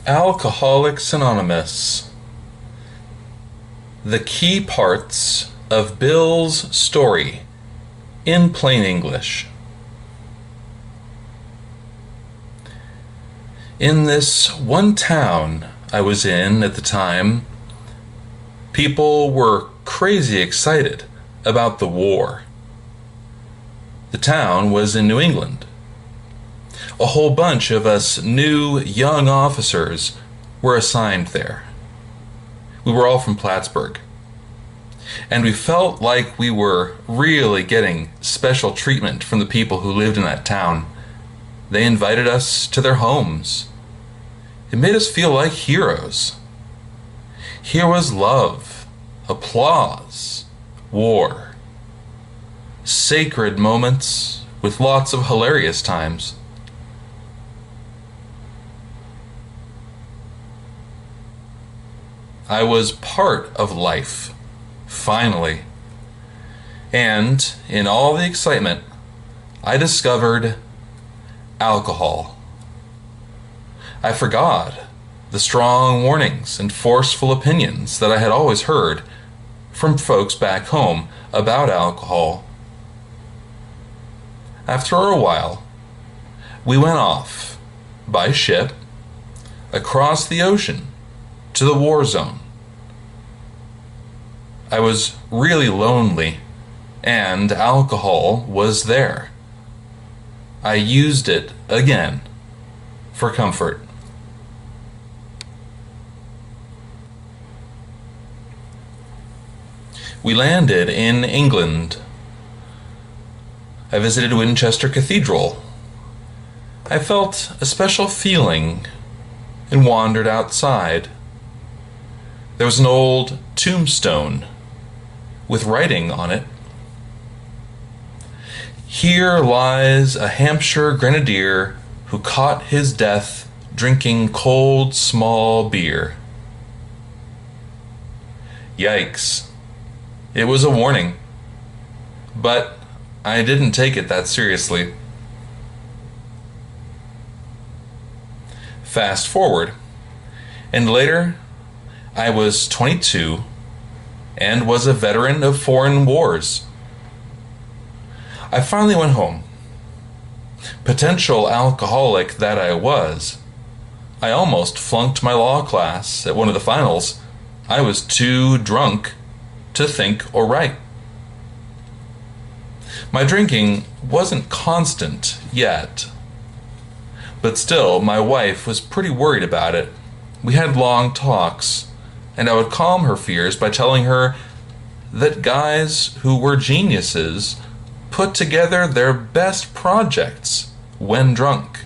Alcoholics Anonymous. The key parts of Bill's story in plain English. In this one town I was in at the time, people were crazy excited about the war. The town was in New England. A whole bunch of us new young officers were assigned there. We were all from Plattsburgh. And we felt like we were really getting special treatment from the people who lived in that town. They invited us to their homes. It made us feel like heroes. Here was love, applause, war. Sacred moments with lots of hilarious times. I was part of life, finally. And in all the excitement, I discovered alcohol. I forgot the strong warnings and forceful opinions that I had always heard from folks back home about alcohol. After a while, we went off by ship across the ocean to the war zone. I was really lonely, and alcohol was there. I used it again for comfort. We landed in England. I visited Winchester Cathedral. I felt a special feeling and wandered outside. There was an old tombstone with writing on it. Here lies a Hampshire grenadier who caught his death drinking cold small beer. Yikes. It was a warning, but I didn't take it that seriously. Fast forward, and later I was 22 and was a veteran of foreign wars. I finally went home. Potential alcoholic that I was, I almost flunked my law class at one of the finals. I was too drunk to think or write. My drinking wasn't constant yet, but still my wife was pretty worried about it. We had long talks, and I would calm her fears by telling her that guys who were geniuses put together their best projects when drunk.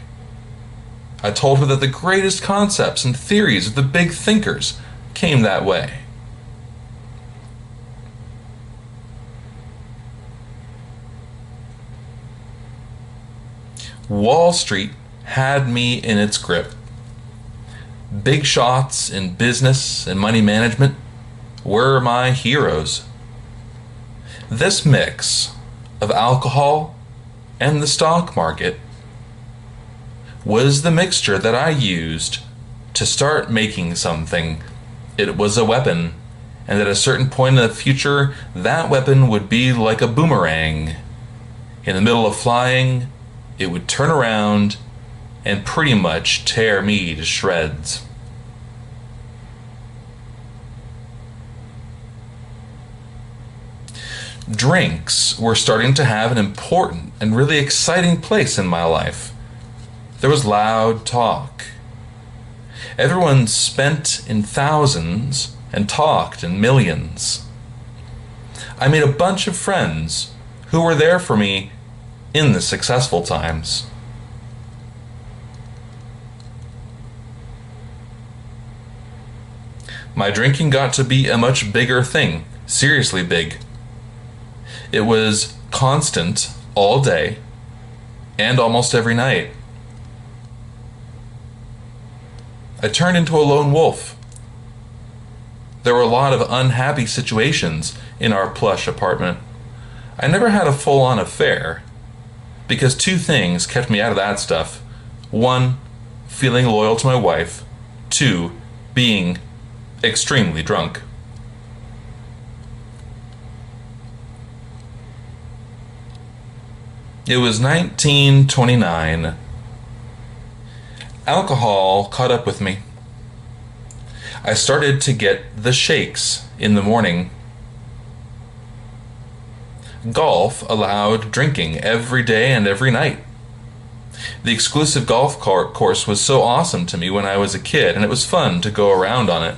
I told her that the greatest concepts and theories of the big thinkers came that way. Wall Street had me in its grip. Big shots in business and money management were my heroes. This mix of alcohol and the stock market was the mixture that I used to start making something. It was a weapon, and at a certain point in the future, that weapon would be like a boomerang. In the middle of flying, it would turn around and pretty much tear me to shreds. Drinks were starting to have an important and really exciting place in my life. There was loud talk. Everyone spent in thousands and talked in millions. I made a bunch of friends who were there for me in the successful times. My drinking got to be a much bigger thing, seriously big. It was constant all day and almost every night. I turned into a lone wolf. There were a lot of unhappy situations in our plush apartment. I never had a full-on affair, because two things kept me out of that stuff. One, feeling loyal to my wife, to being extremely drunk. It was 1929. Alcohol caught up with me. I started to get the shakes in the morning. Golf allowed drinking every day and every night. The exclusive golf course was so awesome to me when I was a kid, and it was fun to go around on it.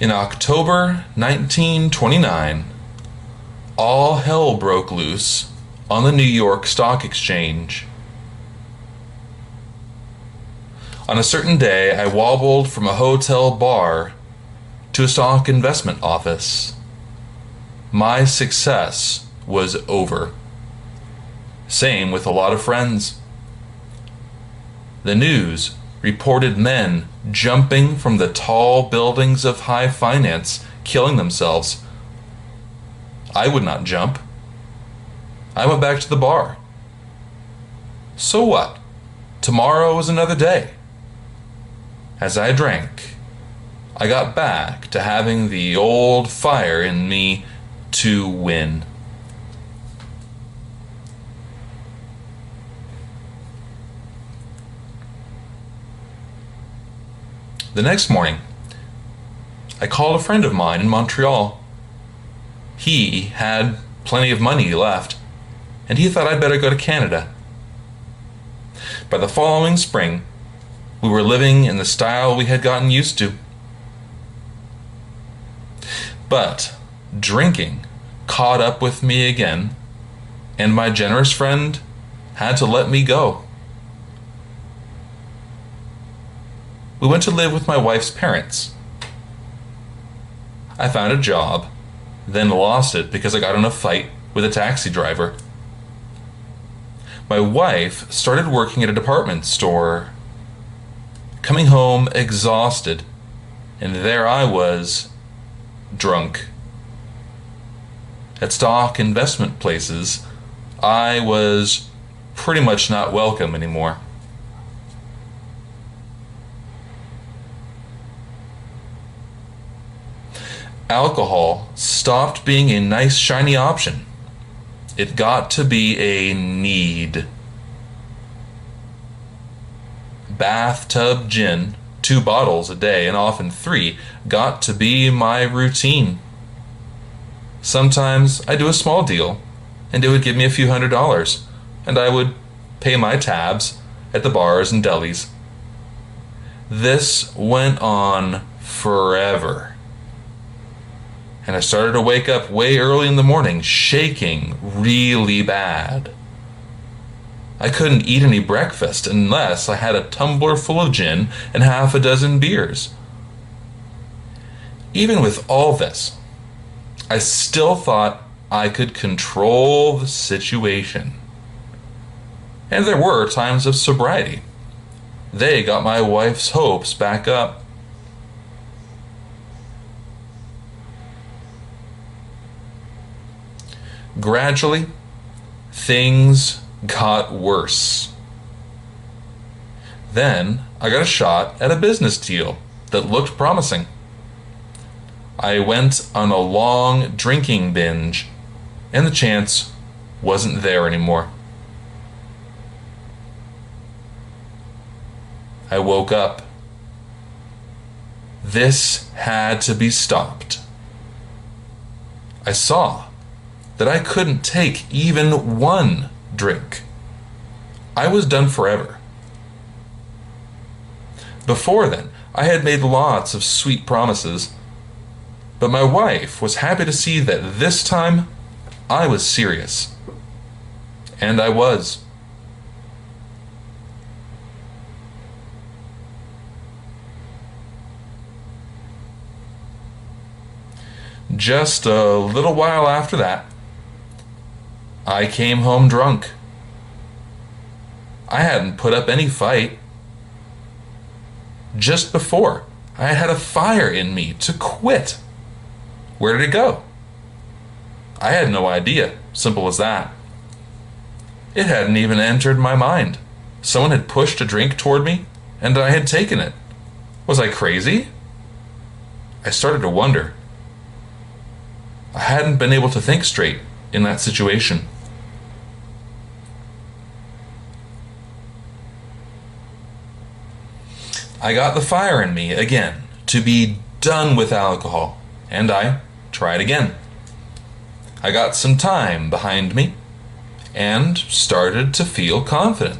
In October 1929, all hell broke loose on the New York Stock Exchange. On a certain day, I wobbled from a hotel bar to a stock investment office. My success was over. Same with a lot of friends. The news reported men jumping from the tall buildings of high finance, killing themselves. I would not jump. I went back to the bar. So what? Tomorrow was another day. As I drank, I got back to having the old fire in me to win. The next morning, I called a friend of mine in Montreal. He had plenty of money left, and he thought I'd better go to Canada. By the following spring, we were living in the style we had gotten used to. But drinking caught up with me again, and my generous friend had to let me go. We went to live with my wife's parents. I found a job, then lost it because I got in a fight with a taxi driver. My wife started working at a department store, coming home exhausted, and there I was, drunk. At stock investment places, I was pretty much not welcome anymore. Alcohol stopped being a nice shiny option. It got to be a need. Bathtub gin, 2 bottles a day and often 3, got to be my routine. Sometimes I do a small deal and it would give me a few $100s, and I would pay my tabs at the bars and delis. This went on forever. And I started to wake up way early in the morning, shaking really bad. I couldn't eat any breakfast unless I had a tumbler full of gin and half a dozen beers. Even with all this, I still thought I could control the situation. And there were times of sobriety. They got my wife's hopes back up. Gradually, things got worse. Then I got a shot at a business deal that looked promising. I went on a long drinking binge, and the chance wasn't there anymore. I woke up. This had to be stopped. I saw that I couldn't take even one drink. I was done forever. Before then, I had made lots of sweet promises, but my wife was happy to see that this time I was serious. And I was. Just a little while after that, I came home drunk. I hadn't put up any fight. Just before, I had a fire in me to quit. Where did it go? I had no idea. Simple as that. It hadn't even entered my mind. Someone had pushed a drink toward me, and I had taken it. Was I crazy? I started to wonder. I hadn't been able to think straight in that situation. I got the fire in me again to be done with alcohol, and I tried again. I got some time behind me and started to feel confident.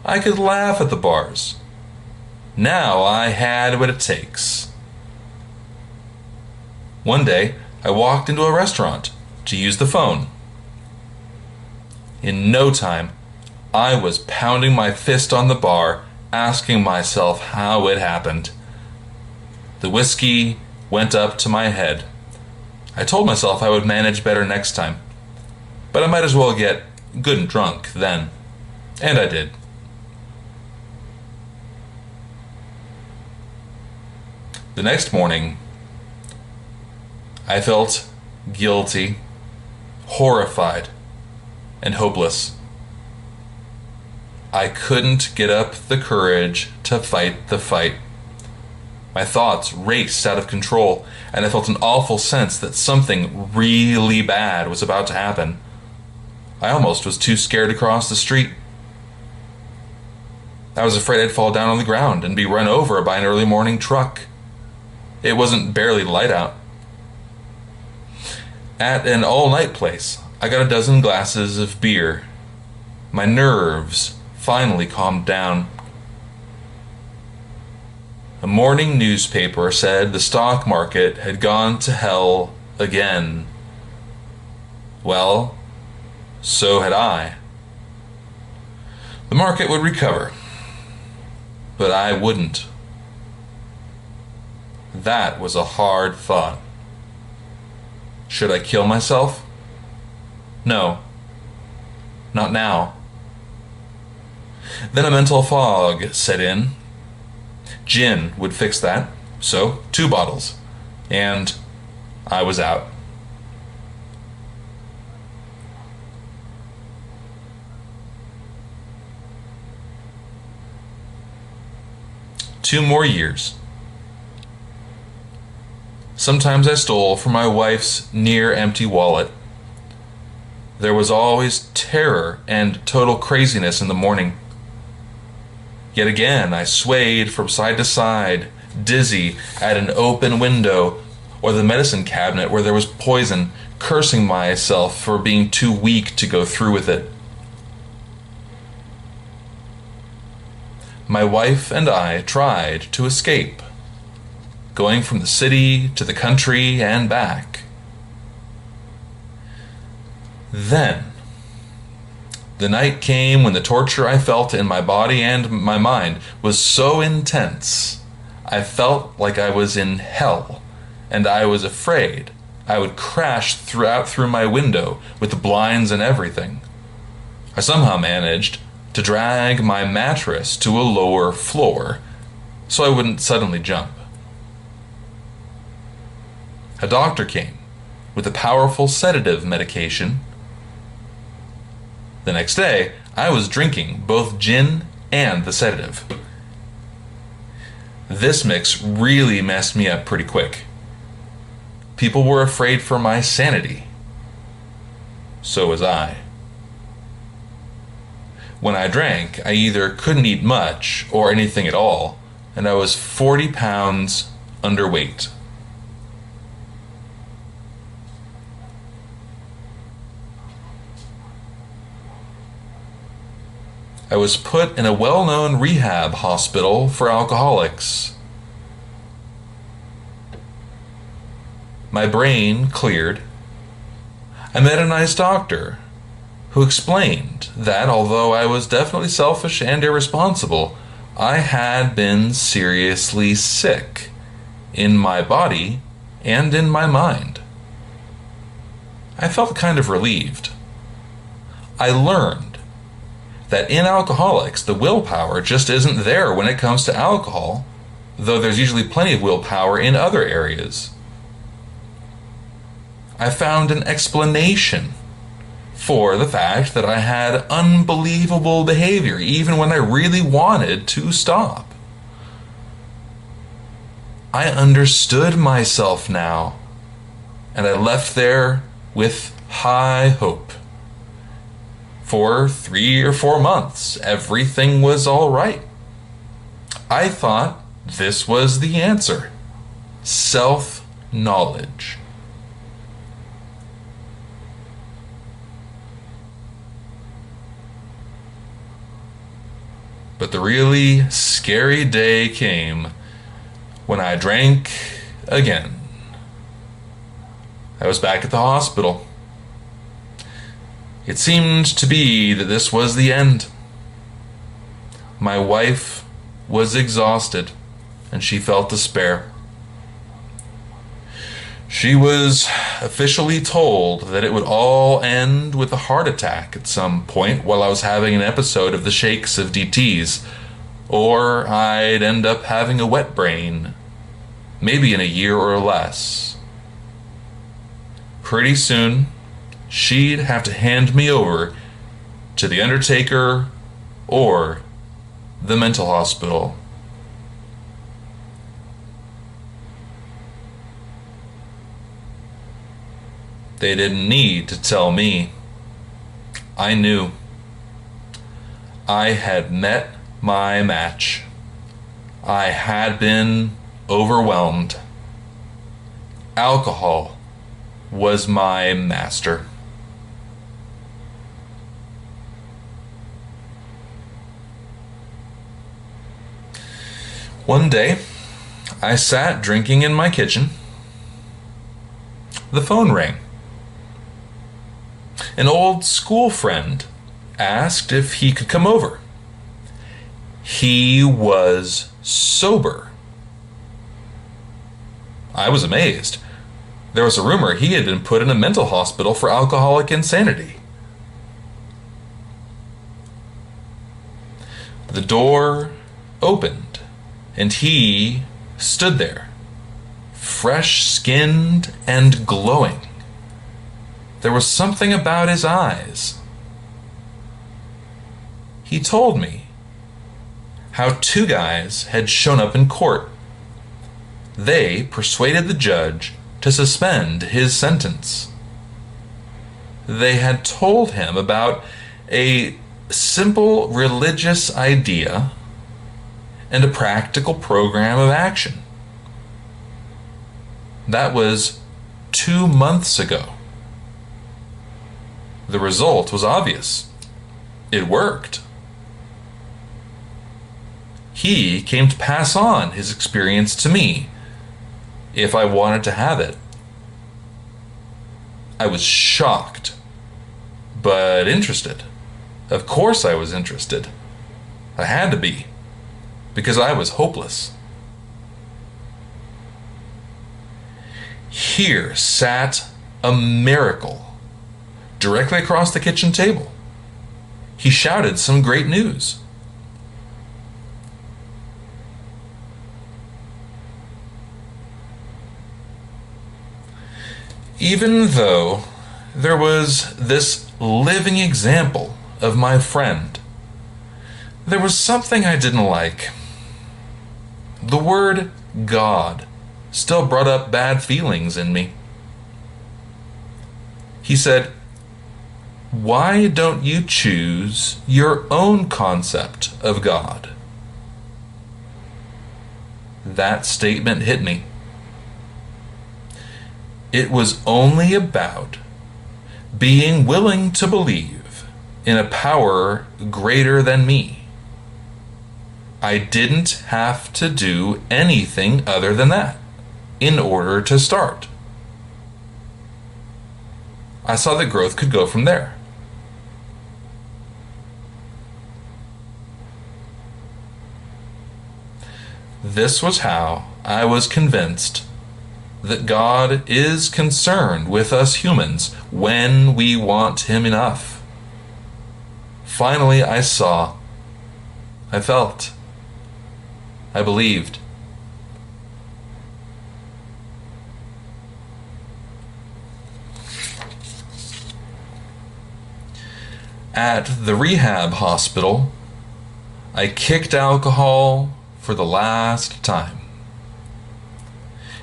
I could laugh at the bars. Now I had what it takes. One day, I walked into a restaurant to use the phone. In no time, I was pounding my fist on the bar, asking myself how it happened. The whiskey went up to my head. I told myself I would manage better next time, but I might as well get good and drunk then. And I did. The next morning, I felt guilty, horrified, and hopeless. I couldn't get up the courage to fight the fight. My thoughts raced out of control, and I felt an awful sense that something really bad was about to happen. I almost was too scared to cross the street. I was afraid I'd fall down on the ground and be run over by an early morning truck. It wasn't barely light out. At an all-night place, I got a dozen glasses of beer. My nerves finally calmed down. A morning newspaper said the stock market had gone to hell again. Well, so had I. The market would recover, but I wouldn't. That was a hard thought. Should I kill myself? No. Not now. Then a mental fog set in. Gin would fix that, so 2 bottles, and I was out. Two more years. Sometimes I stole from my wife's near-empty wallet. There was always terror and total craziness in the morning. Yet again, I swayed from side to side, dizzy at an open window or the medicine cabinet where there was poison, cursing myself for being too weak to go through with it. My wife and I tried to escape, going from the city to the country and back. Then, the night came when the torture I felt in my body and my mind was so intense, I felt like I was in hell, and I was afraid I would crash through my window with the blinds and everything. I somehow managed to drag my mattress to a lower floor so I wouldn't suddenly jump. A doctor came with a powerful sedative medication. The next day, I was drinking both gin and the sedative. This mix really messed me up pretty quick. People were afraid for my sanity. So was I. When I drank, I either couldn't eat much or anything at all, and I was 40 pounds underweight. I was put in a well-known rehab hospital for alcoholics. My brain cleared. I met a nice doctor who explained that although I was definitely selfish and irresponsible, I had been seriously sick in my body and in my mind. I felt kind of relieved. I learned that in alcoholics, the willpower just isn't there when it comes to alcohol, though there's usually plenty of willpower in other areas. I found an explanation for the fact that I had unbelievable behavior even when I really wanted to stop. I understood myself now, and I left there with high hope. For 3 or 4 months, everything was all right. I thought this was the answer: self-knowledge. But the really scary day came when I drank again. I was back at the hospital. It seemed to be that this was the end. My wife was exhausted, and she felt despair. She was officially told that it would all end with a heart attack at some point while I was having an episode of the shakes of DTs, or I'd end up having a wet brain, maybe in a year or less. Pretty soon, she'd have to hand me over to the undertaker or the mental hospital. They didn't need to tell me. I knew. I had met my match. I had been overwhelmed. Alcohol was my master. One day, I sat drinking in my kitchen. The phone rang. An old school friend asked if he could come over. He was sober. I was amazed. There was a rumor he had been put in a mental hospital for alcoholic insanity. The door opened, and he stood there, fresh-skinned and glowing. There was something about his eyes. He told me how 2 guys had shown up in court. They persuaded the judge to suspend his sentence. They had told him about a simple religious idea and a practical program of action. That was 2 months ago. The result was obvious. It worked. He came to pass on his experience to me if I wanted to have it. I was shocked, but interested. Of course I was interested. I had to be, because I was hopeless. Here sat a miracle directly across the kitchen table. He shouted some great news. Even though there was this living example of my friend, there was something I didn't like. The word God still brought up bad feelings in me. He said, "Why don't you choose your own concept of God?" That statement hit me. It was only about being willing to believe in a power greater than me. I didn't have to do anything other than that in order to start. I saw that growth could go from there. This was how I was convinced that God is concerned with us humans when we want Him enough. Finally, I saw, I felt, I believed. At the rehab hospital, I kicked alcohol for the last time.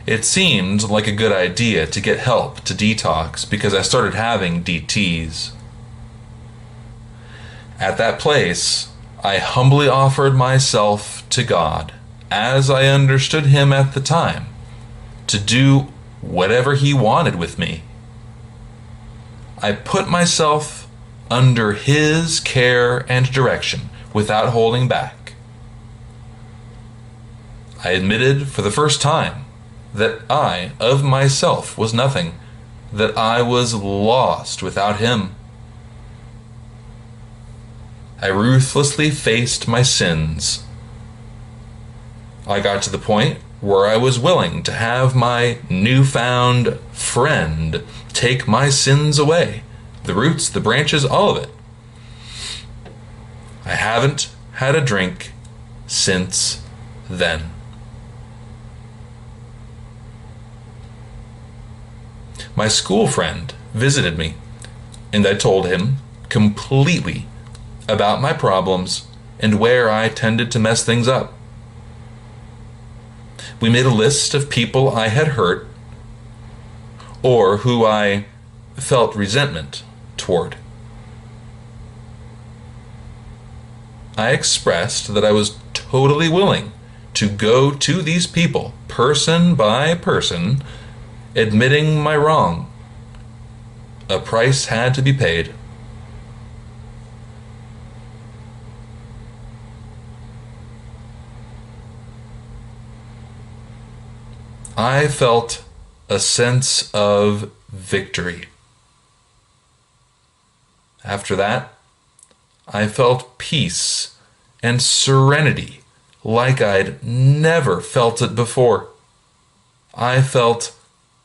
It seemed like a good idea to get help to detox because I started having DTs. At that place, I humbly offered myself to God, as I understood Him at the time, to do whatever He wanted with me. I put myself under His care and direction without holding back. I admitted for the first time that I, of myself, was nothing, that I was lost without Him. I ruthlessly faced my sins. I got to the point where I was willing to have my newfound friend take my sins away. The roots, the branches, all of it. I haven't had a drink since then. My school friend visited me, and I told him completely about my problems and where I tended to mess things up. We made a list of people I had hurt or who I felt resentment toward. I expressed that I was totally willing to go to these people, person by person, admitting my wrong. A price had to be paid. I felt a sense of victory. After that, I felt peace and serenity like I'd never felt it before. I felt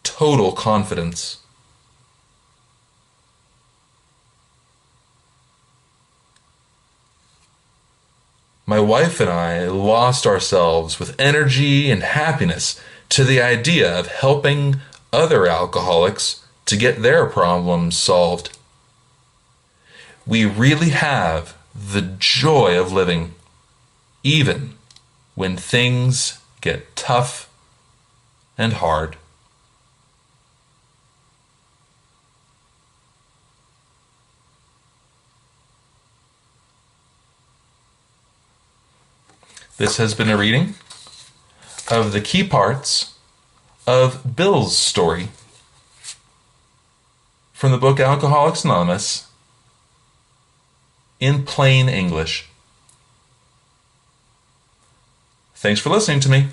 total confidence. My wife and I lost ourselves with energy and happiness to the idea of helping other alcoholics to get their problems solved. We really have the joy of living, even when things get tough and hard. This has been a reading of the key parts of Bill's story from the book Alcoholics Anonymous in plain English. Thanks for listening to me.